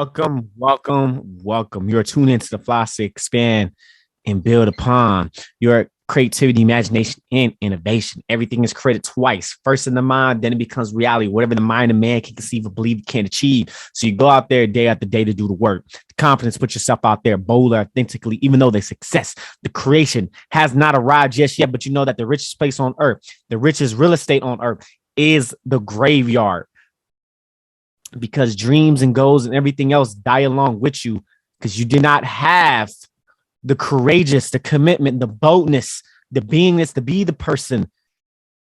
Welcome. You're tuned into the philosophy, expand, and build upon your creativity, imagination, and innovation. Everything is created twice. First in the mind, then it becomes reality. Whatever the mind of man can conceive or believe it can achieve. So you go out there day after day to do the work. The confidence, put yourself out there boldly, authentically, even though the success, the creation has not arrived just yet, but you know that the richest place on earth, the richest real estate on earth is the graveyard. Because dreams and goals and everything else die along with you because you did not have the courageous, the commitment, the boldness, the beingness to be the person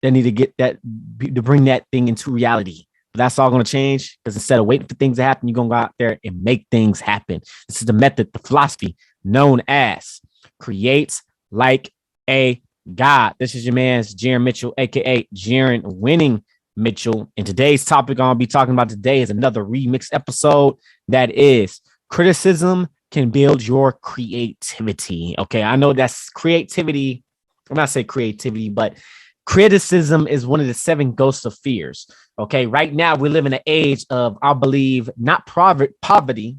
that need to get that, to bring that thing into reality. But that's all going to change because instead of waiting for things to happen, you're going to go out there and make things happen. This is the method, the philosophy known as create like a God. This is your man's Jaron Mitchell, aka Jaron Winning Mitchell. And today's topic I'll be talking about today is another remix episode that is criticism can build your creativity. Okay, I know that's creativity. I'm not saying creativity, but criticism is one of the 7 ghosts of fears. Okay, right now we live in an age of, I believe, not poverty.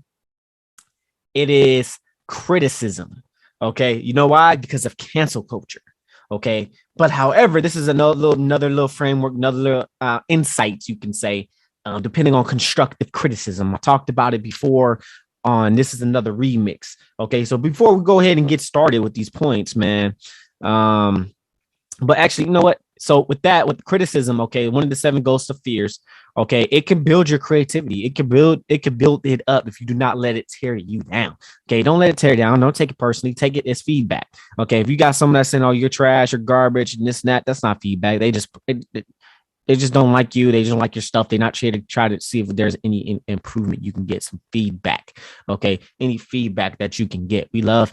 It is criticism. Okay, you know why? Because of cancel culture. Okay. But however, this is another little framework, another little insights you can say, depending on constructive criticism. I talked about it before on this is another remix. Okay. So before we go ahead and get started with these points, man. But actually, you know what? So with criticism, okay, one of the 7 ghosts of fears, okay, it can build your creativity. It can build it up if you do not let it tear you down. Okay, don't let it tear down. Don't take it personally. Take it as feedback. Okay, if you got someone that's saying, "Oh, you're trash, you're garbage," and this and that, that's not feedback. They just don't like you. They just don't like your stuff. They're not here to try to see if there's any improvement. You can get some feedback. Okay, any feedback that you can get. We love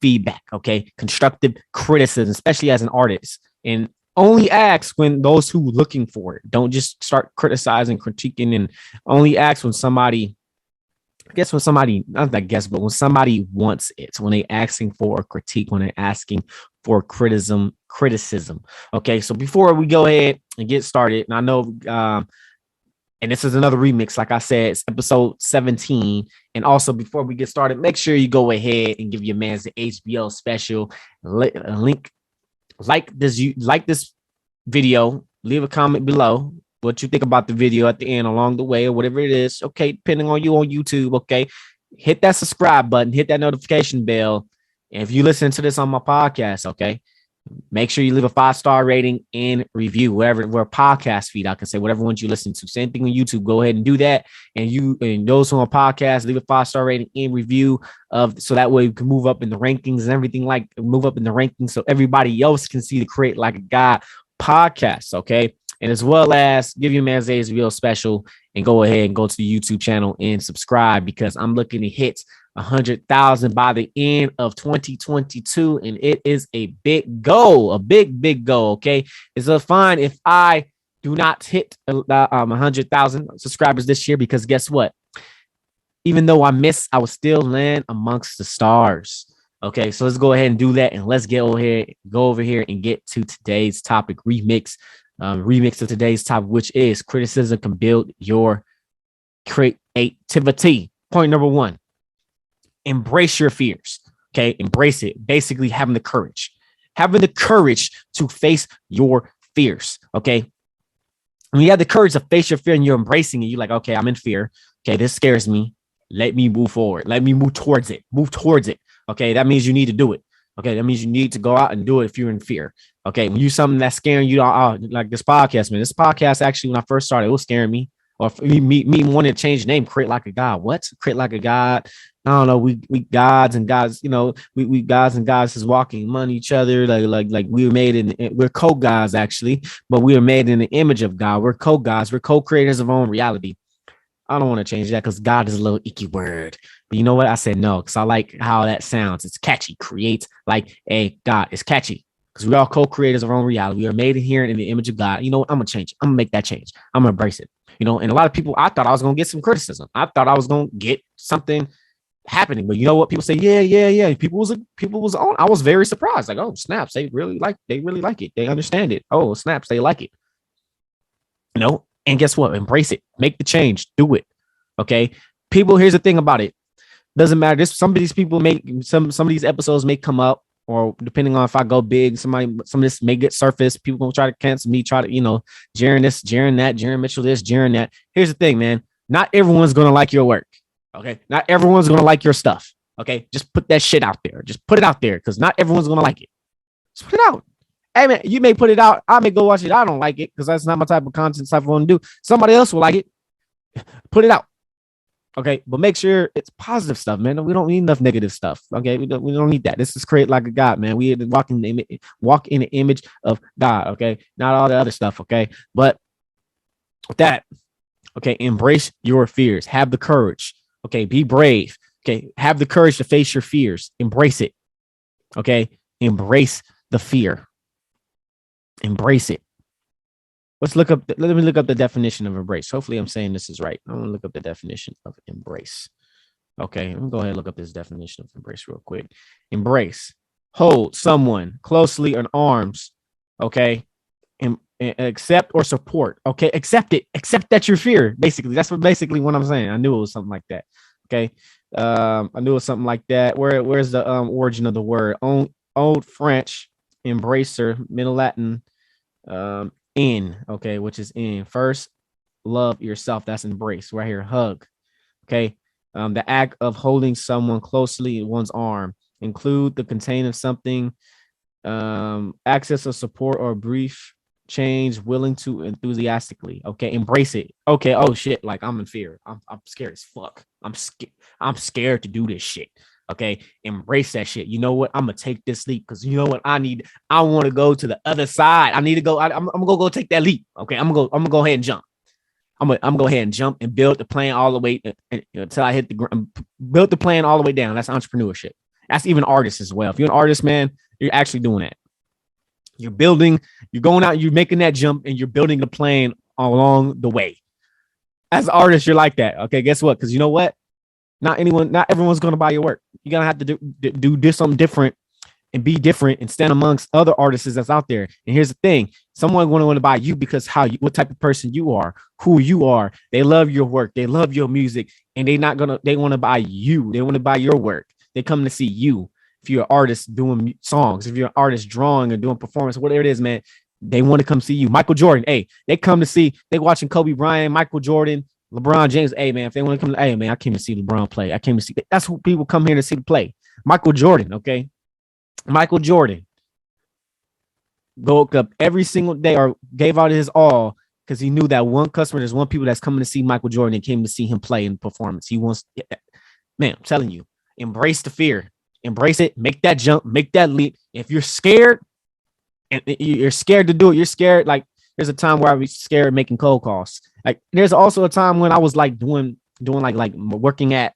feedback. Okay, constructive criticism, especially as an artist, and only ask when those who are looking for it. Don't just start criticizing, critiquing, and only ask when somebody, but when somebody wants it, when they're asking for a critique, when they're asking for criticism. Okay, so before we go ahead and get started, and I know, and this is another remix, like I said, it's episode 17. And also, before we get started, make sure you go ahead and give your man the HBO special link. Like this video, leave a comment below what you think about the video at the end, along the way, or whatever it is. Okay, depending on you on YouTube. Okay, hit that subscribe button, hit that notification bell. And if you listen to this on my podcast, okay, make sure you leave a 5-star rating and review wherever podcast feed. I can say whatever ones you listen to. Same thing on YouTube. Go ahead and do that. And those who are on podcast, leave a 5-star rating and review so that way you can move up in the rankings and everything, like move up in the rankings so everybody else can see the Create Like a God podcast. Okay. And as well as give your man Zay's real special and go ahead and go to the YouTube channel and subscribe because I'm looking to hit 100,000 by the end of 2022. And it is a big goal, a big goal. Okay. It's fine if I do not hit 100,000 subscribers this year, because guess what? Even though I will still land amongst the stars. Okay. So let's go ahead and do that. And let's go over here and get to today's topic remix of today's topic, which is criticism can build your creativity. Point number 1. Embrace your fears. Okay. Embrace it. Basically having the courage to face your fears. Okay. When you have the courage to face your fear and you're embracing it, you're like, okay, I'm in fear. Okay. This scares me. Let me move forward. Let me move towards it. Okay. That means you need to do it. Okay. That means you need to go out and do it if you're in fear. Okay. When you something that's scaring you, like this podcast, man, this podcast, actually, when I first started, it was scaring me. Or me wanting to change the name, Create Like a God. What? Create Like a God. I don't know. We gods and gods, we gods and goddesses walking among each other. Like we were we're co-gods actually, but we were made in the image of God. We're co-gods. We're co-creators of our own reality. I don't want to change that because God is a little icky word. But you know what? I said no, because I like how that sounds. It's catchy. Create like a God. It's catchy because we're all co-creators of our own reality. We are made here in the image of God. You know what? I'm going to change it. I'm going to make that change. I'm going to embrace it. And a lot of people, I thought I was going to get some criticism. I thought I was going to get something happening. But you know what? People say, yeah. People was on. I was very surprised. Like, oh, snaps. They really like it. They understand it. Oh, snaps. They like it. And guess what? Embrace it. Make the change. Do it. Okay. People, here's the thing about it. Doesn't matter. Some of these people some of these episodes may come up, or depending on if I go big, some of this may get surfaced. People gonna try to cancel me, try to, Jaren this, Jaren that, Jaren Mitchell this, Jaren that. Here's the thing, man. Not everyone's gonna like your work. Okay. Not everyone's gonna like your stuff. Okay. Just put that shit out there. Just put it out there, because not everyone's gonna like it. Just put it out. Hey man, you may put it out. I may go watch it. I don't like it because that's not my type of content I want to do. Somebody else will like it. Put it out. Okay, but make sure it's positive stuff, man. We don't need enough negative stuff. Okay, we don't need that. This is create like a God, man. We walk in the image of God. Okay, not all the other stuff. Okay, but with that, okay, embrace your fears. Have the courage. Okay, be brave. Okay, have the courage to face your fears. Embrace it. Okay, embrace the fear. Embrace it. Let me look up the definition of embrace. Hopefully I'm saying this is right. I'm going to look up the definition of embrace. Okay, let me go ahead and look up this definition of embrace real quick. Embrace. Hold someone closely in arms. Okay. And accept or support. Okay. Accept it. Accept that you're fear. Basically, that's what I'm saying. I knew it was something like that. Okay. I knew it was something like that. Where's the origin of the word? Old French, embracer, Middle Latin, in, okay, which is in. First, love yourself. That's embrace. Right here, hug. Okay. The act of holding someone closely in one's arm. Include the contain of something, access of support or brief change, willing to enthusiastically. Okay, embrace it. Okay, oh shit, like I'm in fear. I'm scared as fuck. I'm scared to do this shit. Okay, embrace that shit. You know what? I'm gonna take this leap because you know what I need. I want to go to the other side. I need to go. I'm gonna go take that leap. Okay, I'm gonna go ahead and jump. I'm gonna go ahead and jump and build the plane all the way until I hit the ground. Build the plane all the way down. That's entrepreneurship. That's even artists as well. If you're an artist, man, you're actually doing that. You're building. You're going out. You're making that jump, and you're building the plane along the way. As an artist, you're like that. Okay, guess what? Because you know what? Not everyone's going to buy your work. You're going to have to do something different and be different and stand amongst other artists that's out there. And here's the thing. Someone going to want to buy you because what type of person you are, who you are. They love your work. They love your music. And they want to buy you. They want to buy your work. They come to see you. If you're an artist doing songs, if you're an artist drawing or doing performance, whatever it is, man, they want to come see you. Michael Jordan, hey, they watching Kobe Bryant, Michael Jordan, LeBron James. Hey, man, if they want to come, hey, man, I came to see LeBron play. I came to see, that's who people come here to see the play. Michael Jordan, okay? Michael Jordan woke up every single day or gave out his all because he knew that there's one people that's coming to see Michael Jordan and came to see him play in performance. He wants, man, I'm telling you, embrace the fear. Embrace it. Make that jump. Make that leap. If you're scared and you're scared to do it, you're scared. Like there's a time where I was scared making cold calls. Like there's also a time when I was like doing like working at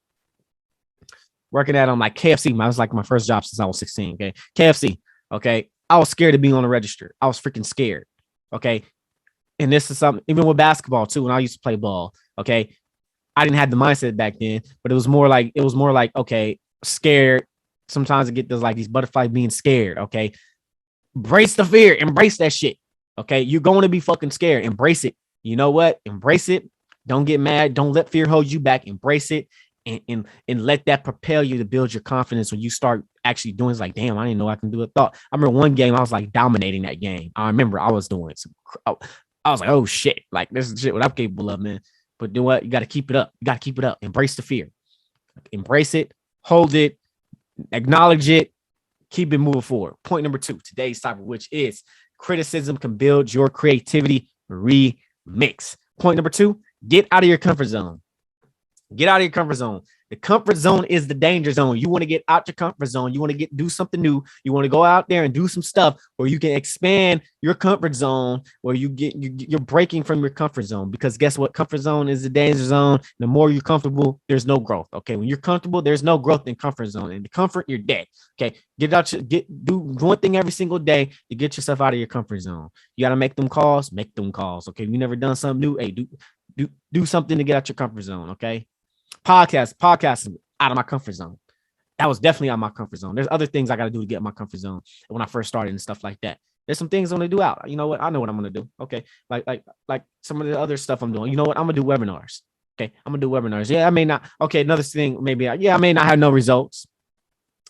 like KFC. I was like my first job since I was 16. Okay. KFC. Okay. I was scared to be on the register. I was freaking scared. Okay. And this is something, even with basketball too, when I used to play ball. Okay. I didn't have the mindset back then, but it was more like, okay, scared. Sometimes I get these butterflies being scared. Okay. Embrace the fear. Embrace that shit. Okay. You're going to be fucking scared. Embrace it. You know what? Embrace it. Don't get mad. Don't let fear hold you back. Embrace it. And let that propel you to build your confidence when you start actually doing. It's like, damn, I didn't know I can do it. I remember one game, I was like dominating that game. I remember I was doing some, I was like, oh shit, like this is shit what I'm capable of, man. But do what? You got to keep it up. You got to keep it up. Embrace the fear. Embrace it. Hold it. Acknowledge it. Keep it moving forward. Point number 2, today's topic, which is criticism can build your creativity. Remix. Point number 2, get out of your comfort zone. Get out of your comfort zone. The comfort zone is the danger zone. You want to get out your comfort zone. You want to do something new. You want to go out there and do some stuff where you can expand your comfort zone, where you're breaking from your comfort zone. Because guess what? Comfort zone is the danger zone. The more you're comfortable, there's no growth. Okay. When you're comfortable, there's no growth in comfort zone. And the comfort, you're dead. Okay. Do one thing every single day to get yourself out of your comfort zone. You got to make them calls. Make them calls. Okay. If you never done something new, hey, do something to get out your comfort zone. Okay. Podcast out of my comfort zone. That was definitely out of my comfort zone. There's other things I got to do to get in my comfort zone when I first started and stuff like that. There's some things I'm going to do out. You know what? I know what I'm going to do. Okay. Like some of the other stuff I'm doing. You know what? I'm going to do webinars. Okay, I'm gonna do webinars. Yeah, I may not. Okay, another thing, maybe. Yeah, I may not have no results.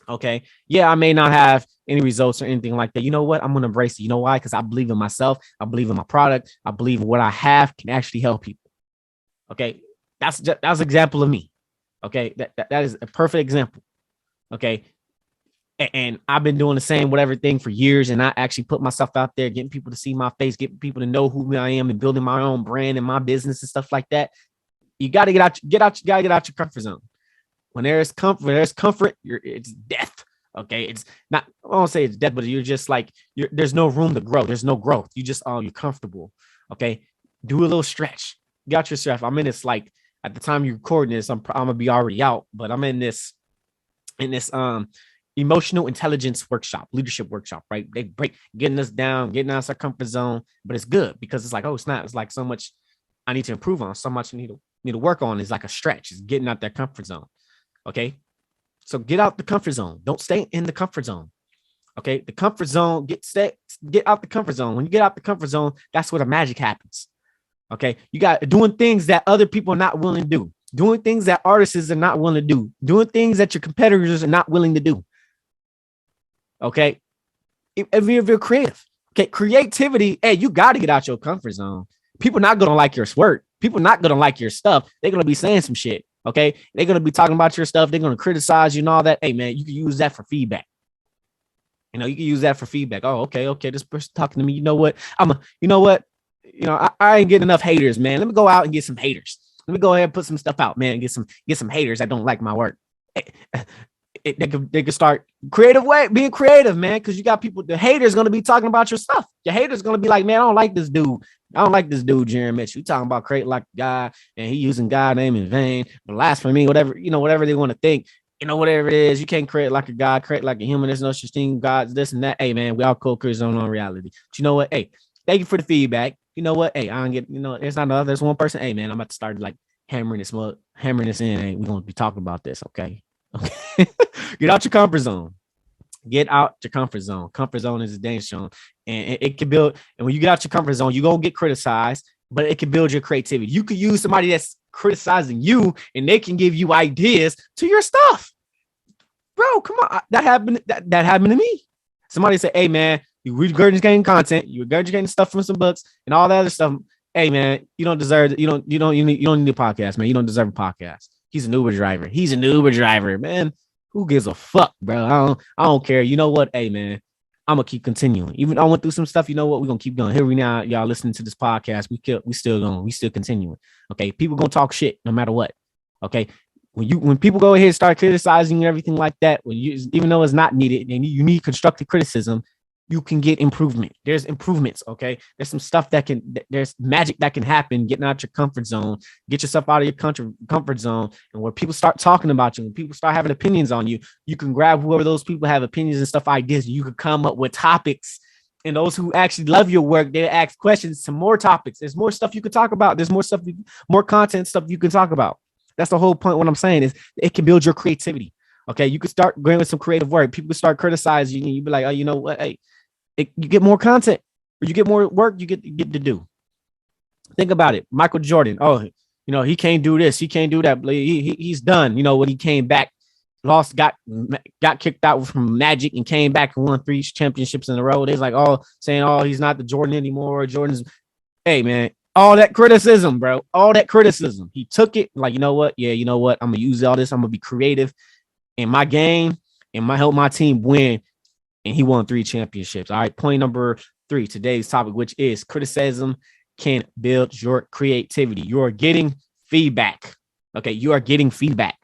Okay, yeah, I may not have any results or anything like that. You know what? I'm gonna embrace it. You know why? Because I believe in myself. I believe in my product. I believe what I have can actually help people. Okay, that's an example of me. Okay, that is a perfect example. Okay, and I've been doing the same whatever thing for years, and I actually put myself out there, getting people to see my face, getting people to know who I am, and building my own brand and my business and stuff like that. You got to you got to get out your comfort zone. When there's comfort, it's death. Okay, it's not. I won't say it's death, but you're just like there's no room to grow. There's no growth. You just you're comfortable. Okay, do a little stretch. Got yourself. I'm in this like at the time you're recording this. I'm gonna be already out, but I'm in this emotional intelligence workshop, leadership workshop. Right? They break getting us down, getting us our comfort zone, but it's good because it's like it's not. It's like so much I need to improve on, so much I need to work on. Is like a stretch. It's getting out that comfort zone. Okay, so get out the comfort zone. Don't stay in the comfort zone. Okay, the comfort zone, get out the comfort zone. When you get out the comfort zone, that's where the magic happens. Okay, you got doing things that other people are not willing to do, doing things that artists are not willing to do, doing things that your competitors are not willing to do. Okay, if you're creative, okay, creativity, hey, you got to get out your comfort zone. People not gonna like your work. People not gonna like your stuff. They're gonna be saying some shit. Okay, they're gonna be talking about your stuff. They're gonna criticize you and all that. Hey, man, you can use that for feedback. You know, you can use that for feedback. Oh, okay. This person talking to me. You know what? I ain't getting enough haters, man. Let me go out and get some haters. Let me go ahead and put some stuff out, man. And get some haters that don't like my work. They could start being creative, man. Because you got people. The haters gonna be talking about your stuff. Your haters gonna be like, man, I don't like this dude. I don't like this dude, Jeremy Mitchell. You talking about create like God and he using God's name in vain, blasphemy, whatever, whatever they want to think, whatever it is. You can't create like a God, create like a human. There's no such thing, God's this and that. Hey, man, we all co-creators on reality. But you know what? Hey, thank you for the feedback. You know what? Hey, I don't get, there's not another, there's one person. Hey, man, I'm about to start like hammering this in. Hey, we're going to be talking about this. Okay. Okay. Get out your comfort zone. Get out your comfort zone. Comfort zone is a danger zone. And it can build. And when you get out your comfort zone, you're going to get criticized, but it can build your creativity. You could use somebody that's criticizing you and they can give you ideas to your stuff. Bro, come on. That happened. That happened to me. Somebody said, hey, man, you regurgitating content. You regurgitating stuff from some books and all that other stuff. Hey, man, you don't deserve it. You don't need a podcast, man. You don't deserve a podcast. He's an Uber driver. Man. Who gives a fuck, bro? I don't care. You know what? Hey, man, I'm gonna keep continuing. Even though I went through some stuff, you know what? We're gonna keep going. Here we now, y'all listening to this podcast. We still going. We still continuing. Okay, people gonna talk shit no matter what. Okay, when people go ahead and start criticizing and everything like that, even though it's not needed, and you need constructive criticism, you can get improvement. There's improvements. Okay, there's some stuff there's magic that can happen. Getting out your comfort zone, get yourself out of your comfort zone, and where people start talking about you, and people start having opinions on you, you can grab whoever those people have opinions and stuff, ideas. You could come up with topics, and those who actually love your work, they ask questions. Some more topics. There's more stuff you could talk about. There's more stuff, more content stuff you can talk about. That's the whole point. What I'm saying is, it can build your creativity. Okay, you could start going with some creative work. People start criticizing you, and you be like, oh, you know what? Hey. You get more content, or you get more work. You get to do. Think about it. Michael Jordan. Oh, he can't do this. He can't do that. He's done. When he came back, got kicked out from Magic and came back and won 3 championships in a row. They're like, saying, he's not the Jordan anymore. Jordan's, hey, man, all that criticism, bro. All that criticism. He took it like, you know what? Yeah, you know what? I'm gonna use all this. I'm gonna be creative in my game and help my team win. And he won 3 championships. All right. Point number 3, today's topic, which is criticism can build your creativity. You are getting feedback. Okay. You are getting feedback.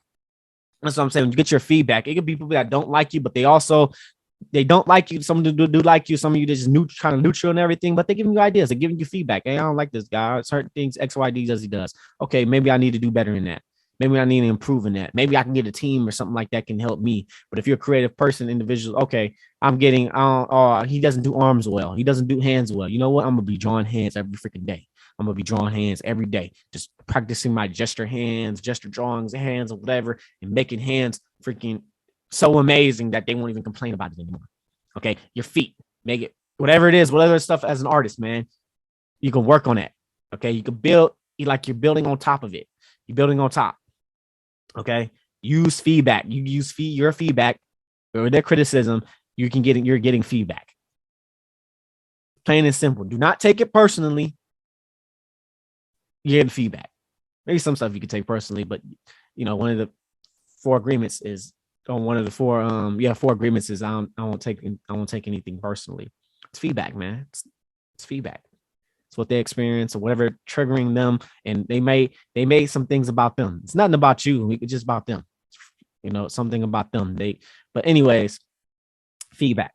That's what I'm saying. When you get your feedback, it could be people that don't like you, but they don't like you. Some do like you. Some of you just kind of neutral and everything, but they're giving you ideas. They're giving you feedback. Hey, I don't like this guy. Certain things X, Y, D does he does. Okay. Maybe I need to do better in that. Maybe I need to improve in that. Maybe I can get a team or something like that can help me. But if you're a creative person, individual, okay, I'm getting, he doesn't do arms well. He doesn't do hands well. You know what? I'm going to be drawing hands every freaking day. I'm going to be drawing hands every day. Just practicing my gesture drawings, hands or whatever, and making hands freaking so amazing that they won't even complain about it anymore. Okay. Your feet, make it, whatever it is, whatever stuff as an artist, man, you can work on that. Okay. You can build like you're building on top of it. You're building on top. Okay. Use feedback. You use your feedback or their criticism. You're getting feedback. Plain and simple. Do not take it personally. You're getting feedback. Maybe some stuff you can take personally, but one of the four agreements is on one of the four agreements is I won't take anything personally. It's feedback, man. It's feedback. It's what they experience or whatever triggering them, and they made some things about them. It's nothing about you. It's just about them. Something about them. But anyways, feedback.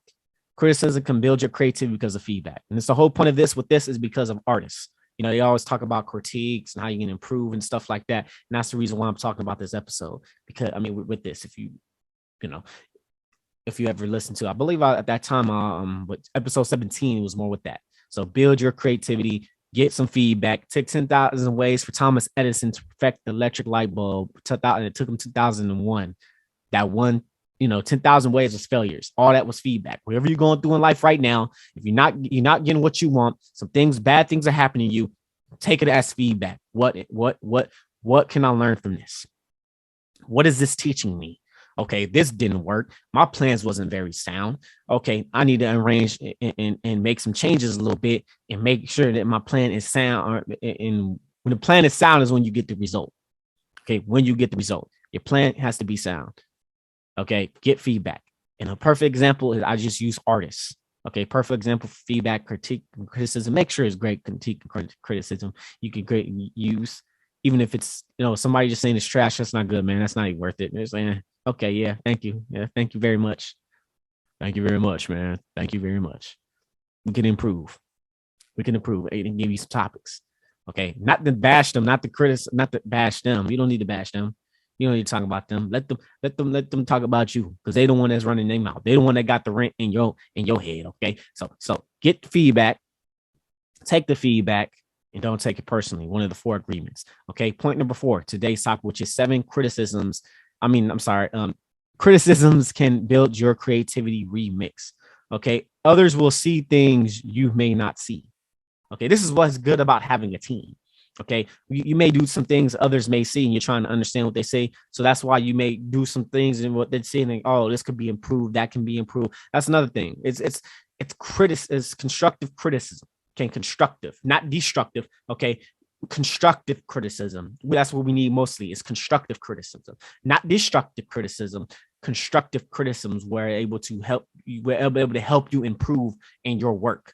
Criticism can build your creativity because of feedback, and it's the whole point of this. With this is because of artists. They always talk about critiques and how you can improve and stuff like that. And that's the reason why I'm talking about this episode. Because with this, if you ever listened to, I believe at that time, with episode 17, it was more with that. So build your creativity, get some feedback. It took 10,000 ways for Thomas Edison to perfect the electric light bulb. It took him 2001. That one, 10,000 ways was failures. All that was feedback. Whatever you're going through in life right now, if you're not getting what you want, bad things are happening to you, take it as feedback. What can I learn from this? What is this teaching me? Okay, this didn't work. My plans wasn't very sound. Okay, I need to arrange and make some changes a little bit and make sure that my plan is sound. And when the plan is sound is when you get the result. Okay, when you get the result, your plan has to be sound. Okay, get feedback. And a perfect example is I just use artists. Okay, perfect example for feedback, critique, and criticism. Make sure it's great critique and criticism. You can use, even if it's somebody just saying it's trash. That's not good, man. That's not even worth it. They're saying, okay, yeah, thank you. Yeah, thank you very much. Thank you very much, man. Thank you very much. We can improve. And give you some topics. Okay, not to bash them, not to bash them. You don't need to bash them. You don't need to talk about them. Let them talk about you, because they the one that's running their mouth. They the one that got the rent in your head. Okay, so get feedback, take the feedback, and don't take it personally. One of the four agreements. Okay, point number 4, today's topic, which is 7 criticisms. Criticisms can build your creativity. Remix. Okay, others will see things you may not see. Okay, this is what's good about having a team. Okay, you may do some things others may see, and you're trying to understand what they say. So that's why you may do some things and what they're saying. Oh, this could be improved. That can be improved. That's another thing. It's constructive criticism. Okay, constructive, not destructive. Okay, constructive criticism. That's what we need mostly, is constructive criticism, not destructive criticism. Constructive criticisms were able to help you improve in your work.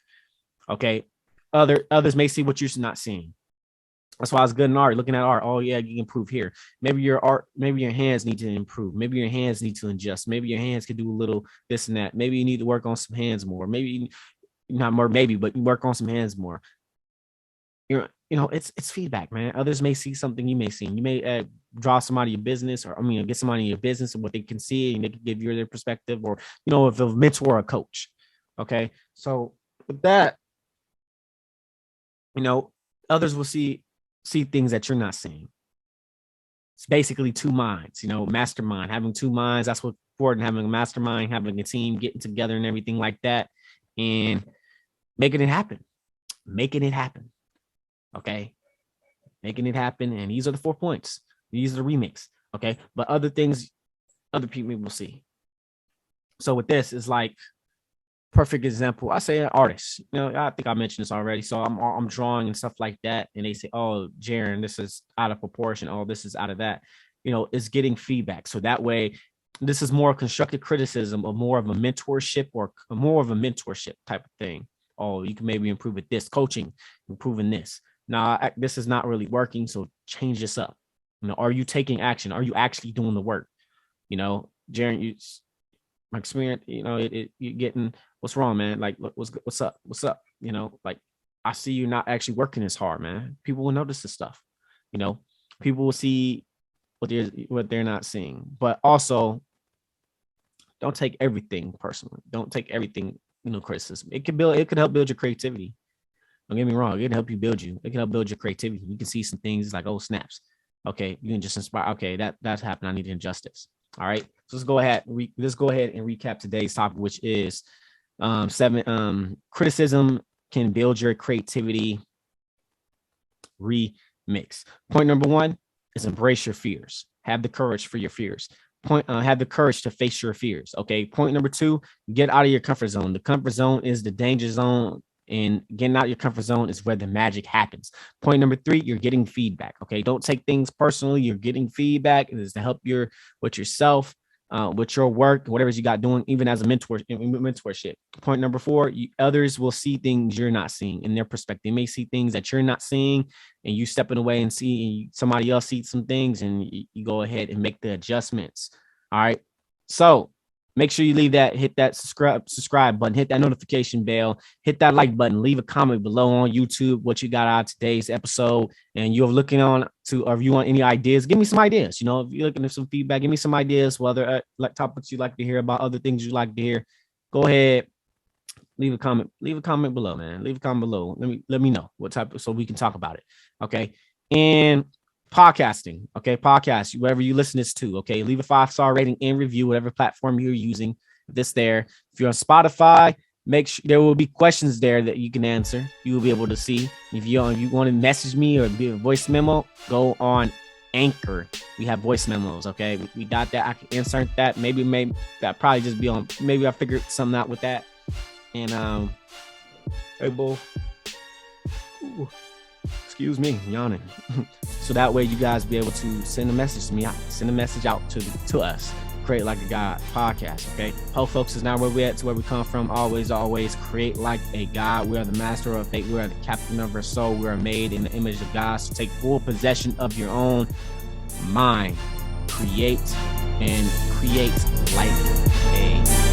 Okay, others may see what you're not seeing. That's why it's good in art. Looking at art, oh yeah, you can improve here. Maybe your hands need to improve. Maybe your hands need to adjust. Maybe your hands could do a little this and that. Maybe you need to work on some hands more. Maybe not more, but you work on some hands more. It's feedback, man. Others may see something you may see. You may draw somebody your business, or get somebody in your business and what they can see, and they can give you their perspective, or if a mentor or a coach. Okay, so with that, others will see things that you're not seeing. It's basically two minds, mastermind, having two minds. That's what important, having a mastermind, having a team, getting together and everything like that, and making it happen. Okay, making it happen. And these are the 4 points. These are the remix. Okay, but other things, other people will see. So with this, is like perfect example. I say an artist. I think I mentioned this already. So I'm drawing and stuff like that, and they say, "Oh, Jaron, this is out of proportion. Oh, this is out of that." It's getting feedback. So that way, this is more constructive criticism, or more of a mentorship, type of thing. Oh, you can maybe improve at this. Coaching, improving this. Now, this is not really working, so change this up. Are you taking action? Are you actually doing the work? Jaron, my experience, you're getting, what's wrong, man? Like, what's up? Like, I see you not actually working as hard, man. People will notice this stuff. People will see what they're not seeing. But also, don't take everything personally. Don't take everything, criticism. It could help build your creativity. Don't get me wrong. It can help you build you. It can help build your creativity. You can see some things like, oh, snaps. Okay, you can just inspire. Okay, that's happened. I need to adjust this. All right. So let's go ahead and recap today's topic, which is 7 criticism can build your creativity. Remix. Point number 1, is embrace your fears. Have the courage for your fears. Have the courage to face your fears. Okay. Point number 2, get out of your comfort zone. The comfort zone is the danger zone, and getting out of your comfort zone is where the magic happens. Point number 3, you're getting feedback. Okay. Don't take things personally. You're getting feedback. It is to help with yourself, with your work, whatever you got doing, even as a mentorship. Point number 4, others will see things you're not seeing in their perspective. They may see things that you're not seeing, and you stepping away and see somebody else see some things, and you go ahead and make the adjustments. All right. So make sure you hit that subscribe button, hit that notification bell, hit that like button, leave a comment below on YouTube what you got out of today's episode. And you're looking or if you want any ideas, give me some ideas. If you're looking for some feedback, give me some ideas, whether like topics you'd like to hear about, other things you'd like to hear. Go ahead, leave a comment below, man. Leave a comment below. Let me know what type, so we can talk about it. Okay. And podcasting. Okay. Podcast, wherever you listen this to. Okay. Leave a 5-star rating and review, whatever platform you're using. If you're on Spotify, make sure there will be questions there that you can answer. You will be able to see. If you want to message me or be a voice memo, go on Anchor. We have voice memos. Okay. We got that. I can insert that. Maybe that probably just be on. Maybe I figured something out with that. And hey, bull. Ooh. Excuse me, yawning. So that way you guys be able to send a message to me out. Send a message out to us. Create Like a God podcast. Okay. Hope folks is not where we at, to where we come from. Always create like a God. We are the master of fate. We are the captain of our soul. We are made in the image of God. So take full possession of your own mind. Create like a